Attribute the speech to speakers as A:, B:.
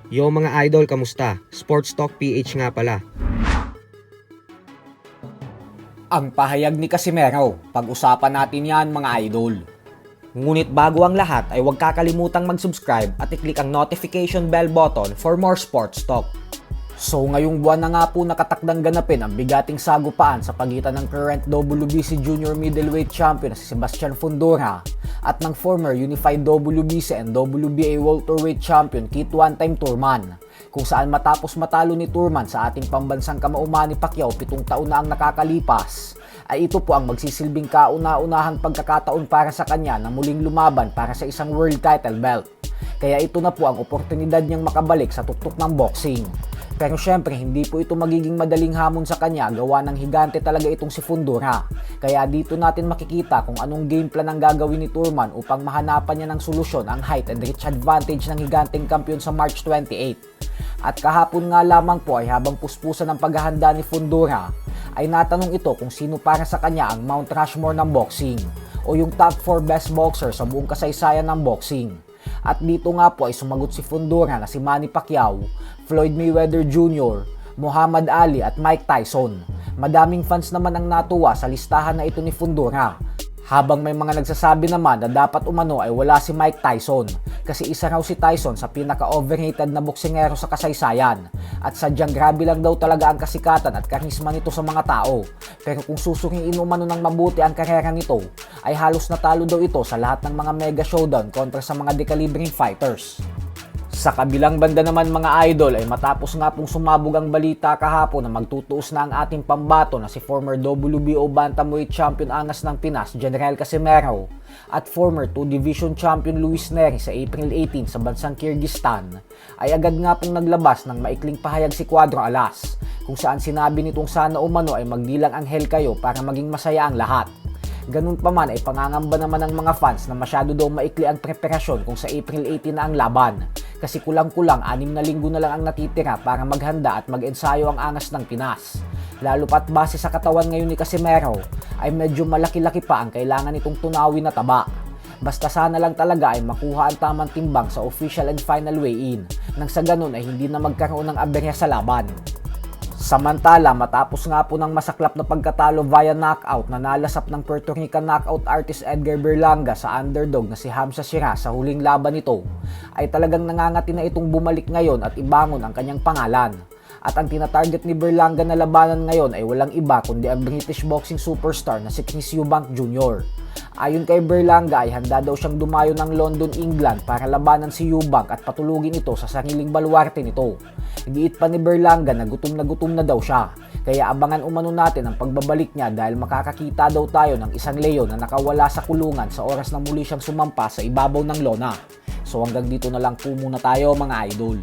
A: Yo mga idol, kamusta? Sports Talk PH nga pala.
B: Ang pahayag ni Casimero, pag-usapan natin yan mga idol. Ngunit bago ang lahat ay huwag kakalimutang mag-subscribe at i-click ang notification bell button for more sports talk. So ngayong buwan na nga po nakatakdang ganapin ang bigating sagupaan sa pagitan ng current WBC Junior Middleweight Champion na si Sebastian Fundora at ng former Unified WBC and WBA Welterweight Champion Keith One-Time Thurman, kung saan matapos matalo ni Thurman sa ating pambansang kamao Manny Pacquiao 7 taon na ang nakakalipas, ay ito po ang magsisilbing kauna-unahang pagkakataon para sa kanya na muling lumaban para sa isang world title belt. Kaya ito na po ang oportunidad niyang makabalik sa tuktok ng boxing. Pero syempre hindi po ito magiging madaling hamon sa kanya, gawa ng higante talaga itong si Fundora. Kaya dito natin makikita kung anong game plan ang gagawin ni Thurman upang mahanapan niya ng solusyon ang height and reach advantage ng higanteng kampiyon sa March 28. At kahapon nga lamang po ay habang puspusan ng paghahanda ni Fundora, ay natanong ito kung sino para sa kanya ang Mount Rushmore ng boxing o yung top 4 best boxer sa buong kasaysayan ng boxing. At dito nga po ay sumagot si Fundora na si Manny Pacquiao, Floyd Mayweather Jr., Muhammad Ali at Mike Tyson. Madaming fans naman ang natuwa sa listahan na ito ni Fundora. Habang may mga nagsasabi naman na dapat umano ay wala si Mike Tyson kasi isa raw si Tyson sa pinaka-overrated na boksingero sa kasaysayan at sadyang grabe lang daw talaga ang kasikatan at karisma nito sa mga tao. Pero kung susuriin umano ng mabuti ang karera nito ay halos natalo daw ito sa lahat ng mga mega showdown kontra sa mga dekalibring fighters. Sa kabilang banda naman mga idol ay matapos nga pong sumabog ang balita kahapon na magtutuos na ang ating pambato na si former WBO Bantamweight Champion Angas ng Pinas, General Casimero, at former 2 Division Champion Luis Neri sa April 18 sa bansang Kyrgyzstan, ay agad nga pong naglabas ng maikling pahayag si Cuadro Alas, kung saan sinabi nitong sana umano ay magdilang anghel kayo para maging masaya ang lahat. Ganun pa man ay pangangamba naman ng mga fans na masyado daw maikli ang preparasyon kung sa April 18 na ang laban. Kasi kulang-kulang 6 na linggo na lang ang natitira para maghanda at mag-ensayo ang Angas ng Pinas. Lalo pat base sa katawan ngayon ni Casimero ay medyo malaki-laki pa ang kailangan nitong tunawin na taba. Basta sana lang talaga ay makuha ang tamang timbang sa official and final weigh-in nang sa ganun ay hindi na magkaroon ng aberya sa laban. Samantala, matapos nga po ng masaklap na pagkatalo via knockout na nalasap ng Puerto Rican knockout artist Edgar Berlanga sa underdog na si Hamza Sheeraz sa huling laban nito, ay talagang nangangati na itong bumalik ngayon at ibangon ang kanyang pangalan. At ang tinatarget ni Berlanga na labanan ngayon ay walang iba kundi ang British boxing superstar na si Chris Eubank Jr. Ayon kay Berlanga ay handa daw siyang dumayo ng London, England para labanan si Eubank at patulugin ito sa sariling baluarte nito. Giit pa ni Berlanga na gutom na daw siya, kaya abangan umano natin ang pagbabalik niya dahil makakakita daw tayo ng isang leon na nakawala sa kulungan sa oras na muli siyang sumampa sa ibabaw ng lona. So hanggang dito na lang po muna tayo mga idol.